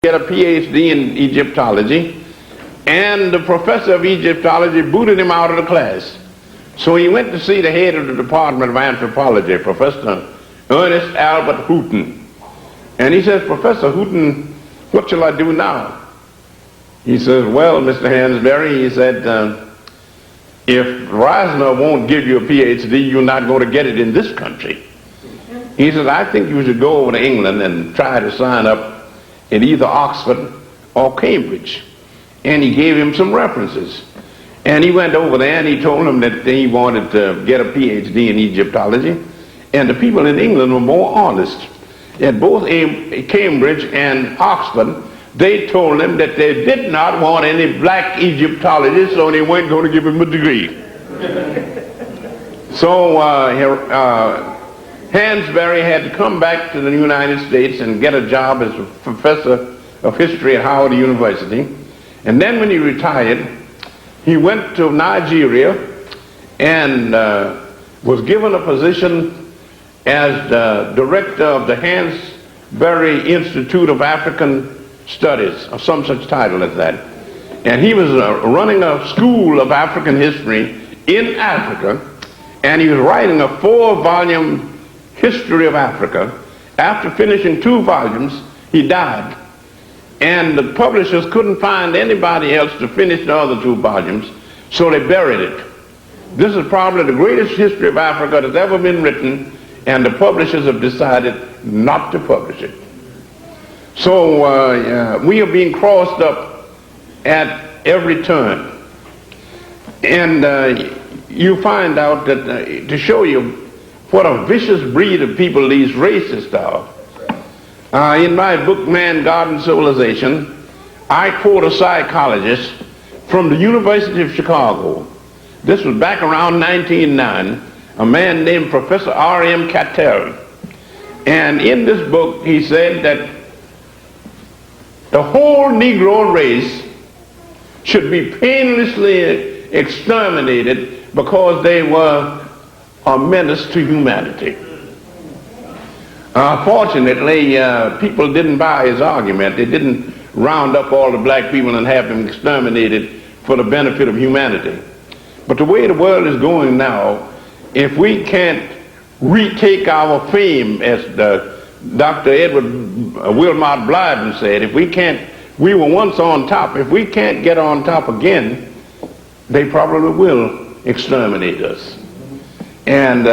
get a PhD in Egyptology, and the professor of Egyptology booted him out of the class. So he went to see the head of the Department of Anthropology, Professor Ernest Albert Hooton. And he says, Professor Hooton, what shall I do now? He says, well, Mr. Hansberry, he said, if Reisner won't give you a PhD, you're not going to get it in this country. He says, I think you should go over to England and try to sign up in either Oxford or Cambridge. And he gave him some references. And he went over there and he told him that he wanted to get a PhD in Egyptology. And the people in England were more honest. At both Cambridge and Oxford, they told him that they did not want any black Egyptologists, so they weren't going to give him a degree. So Hansberry had to come back to the United States and get a job as a professor of history at Howard University. And then when he retired, he went to Nigeria and was given a position as the director of the Hansberry Institute of African Studies, or some such title as that. And he was running a school of African history in Africa, and he was writing a 4-volume history of Africa. After finishing 2 volumes, he died. And the publishers couldn't find anybody else to finish the other 2 volumes, so they buried it. This is probably the greatest history of Africa that's ever been written, and the publishers have decided not to publish it. So we are being crossed up at every turn. And you find out that to show you what a vicious breed of people these racists are, in my book, Man, God, and Civilization, I quote a psychologist from the University of Chicago. This was back around 1909, a man named Professor R.M. Cattell. And in this book, he said that the whole Negro race should be painlessly exterminated because they were a menace to humanity. Fortunately, people didn't buy his argument. They didn't round up all the black people and have them exterminated for the benefit of humanity. But the way the world is going now, if we can't retake our fame, as Dr. Edward Wilmot Blyden said, we were once on top. If we can't get on top again, they probably will exterminate us. And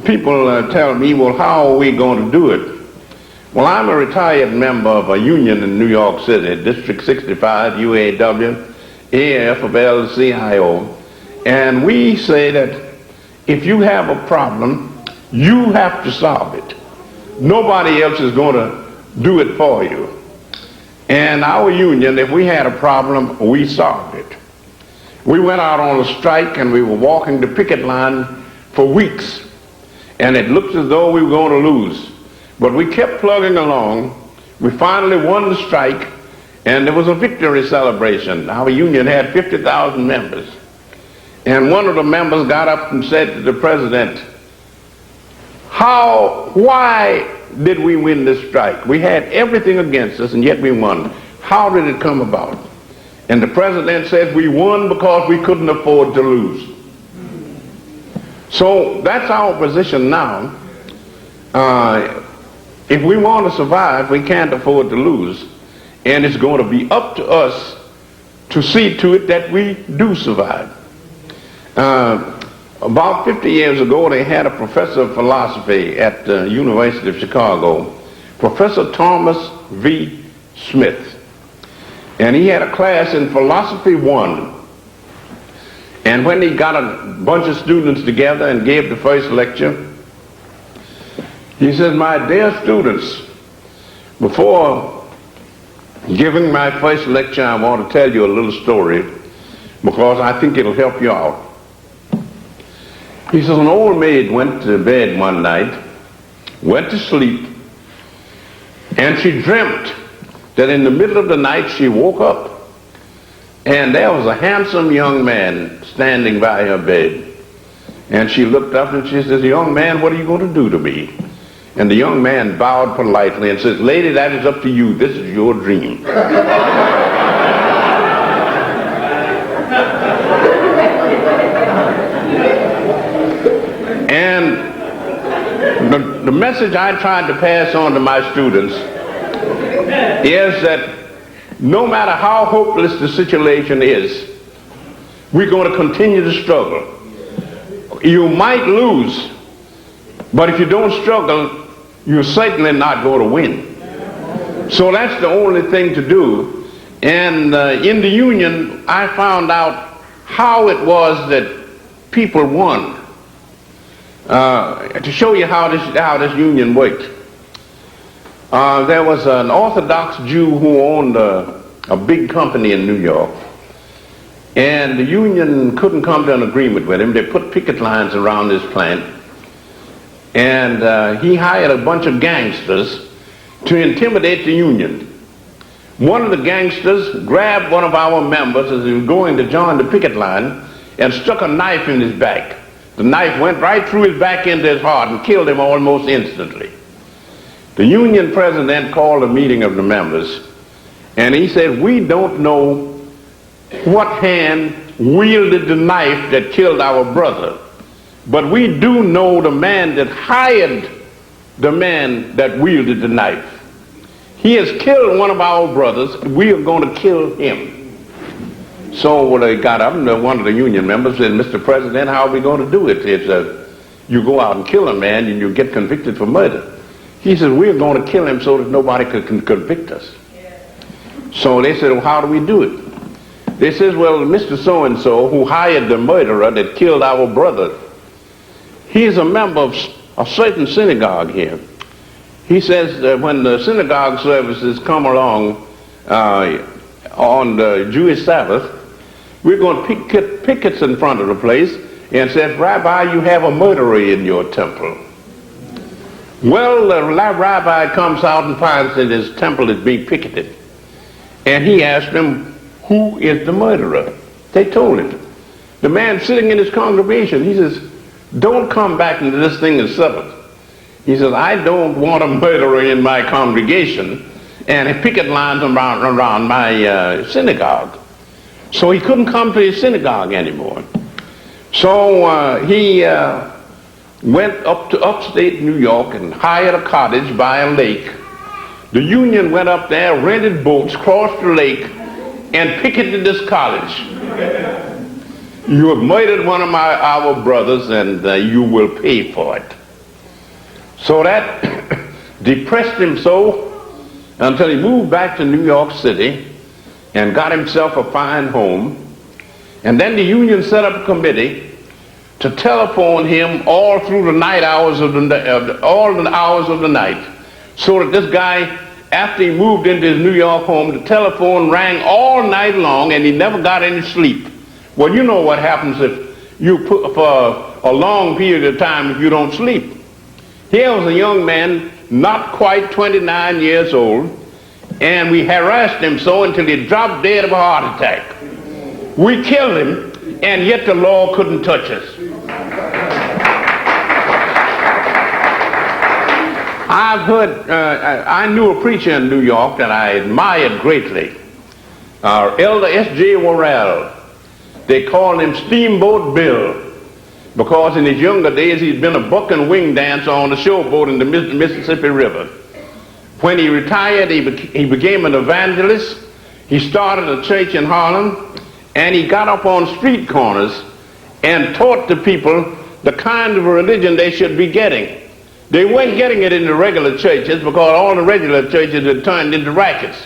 people tell me, well, how are we going to do it? Well, I'm a retired member of a union in New York City, District 65, UAW, AF of LCIO. And we say that if you have a problem, you have to solve it. Nobody else is going to do it for you. And our union, if we had a problem, we solved it. We went out on a strike and we were walking the picket line for weeks. And it looked as though we were going to lose. But we kept plugging along. We finally won the strike, and there was a victory celebration. Our union had 50,000 members. And one of the members got up and said to the president, why did we win this strike? We had everything against us, and yet we won. How did it come about? And the president said, we won because we couldn't afford to lose. So that's our position now. If we want to survive, we can't afford to lose. And it's going to be up to us to see to it that we do survive. About 50 years ago, they had a professor of philosophy at the University of Chicago, Professor Thomas V. Smith. And he had a class in Philosophy 1. And when he got a bunch of students together and gave the first lecture, he said, my dear students, before giving my first lecture, I want to tell you a little story because I think it'll help you out. He says, an old maid went to bed one night, went to sleep, and she dreamt that in the middle of the night she woke up and there was a handsome young man standing by her bed. And she looked up and she says, young man, what are you going to do to me? And the young man bowed politely and says, "Lady, that is up to you. This is your dream." And the message I tried to pass on to my students is that no matter how hopeless the situation is, we're going to continue to struggle. You might lose, but if you don't struggle, you're certainly not going to win. So that's the only thing to do. And in the Union, I found out how it was that people won. To show you how this Union worked. There was an Orthodox Jew who owned a big company in New York. And the Union couldn't come to an agreement with him. They put picket lines around his plant. And he hired a bunch of gangsters to intimidate the Union. One of the gangsters grabbed one of our members as he was going to join the picket line and stuck a knife in his back. The knife went right through his back into his heart and killed him almost instantly. The Union president called a meeting of the members, and he said, "We don't know what hand wielded the knife that killed our brother, but we do know the man that hired the man that wielded the knife. He has killed one of our brothers. We are going to kill him." So they got up, and one of the Union members said, "Mr. President, how are we going to do it? It's you go out and kill a man and you get convicted for murder." He said, "We're going to kill him so that nobody can convict us." So they said, "Well, how do we do it?" They said, "Well, Mr. So-and-so, who hired the murderer that killed our brother, he is a member of a certain synagogue here. He says that when the synagogue services come along on the Jewish Sabbath, we're going to picket pickets in front of the place and says, 'Rabbi, you have a murderer in your temple.' Well, the rabbi comes out and finds that his temple is being picketed. And he asked them, 'Who is the murderer?' They told him. The man sitting in his congregation, he says, 'Don't come back into this thing and settle it.' He says, 'I don't want a murderer in my congregation and picket lines around my synagogue.' So he couldn't come to his synagogue anymore. So he went up to upstate New York and hired a cottage by a lake. The Union went up there, rented boats, crossed the lake, and picketed this college. 'You have murdered one of our brothers, and you will pay for it.' So that depressed him so until he moved back to New York City and got himself a fine home. And then the Union set up a committee to telephone him all through the night hours of all the hours of the night, so that this guy, after he moved into his New York home, the telephone rang all night long and he never got any sleep. Well, you know what happens if you put for a long period of time if you don't sleep. Here was a young man, not quite 29 years old, and we harassed him so until he dropped dead of a heart attack. We killed him, and yet the law couldn't touch us. I've heard, I knew a preacher in New York that I admired greatly, Elder S.J. Worrell. They called him Steamboat Bill, because in his younger days he'd been a buck and wing dancer on a showboat in the Mississippi River. When he retired, he became an evangelist. He started a church in Harlem, and he got up on street corners and taught the people the kind of religion they should be getting. They weren't getting it in the regular churches because all the regular churches had turned into rackets.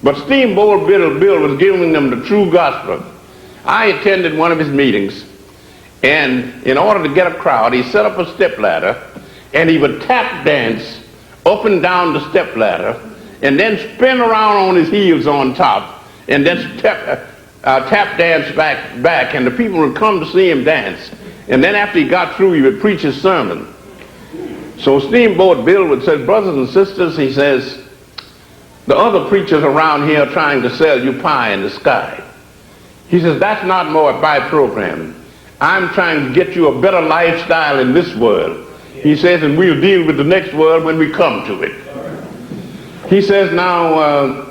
But Steamboat Bill was giving them the true gospel. I attended one of his meetings, and in order to get a crowd, he set up a stepladder, and he would tap dance up and down the stepladder, and then spin around on his heels on top, and then tap dance back, and the people would come to see him dance. And then after he got through, he would preach his sermon. So Steamboat Bill would say, "Brothers and sisters," he says, "the other preachers around here are trying to sell you pie in the sky." He says, "That's not my program. I'm trying to get you a better lifestyle in this world. He says, and we'll deal with the next world when we come to it. He says now,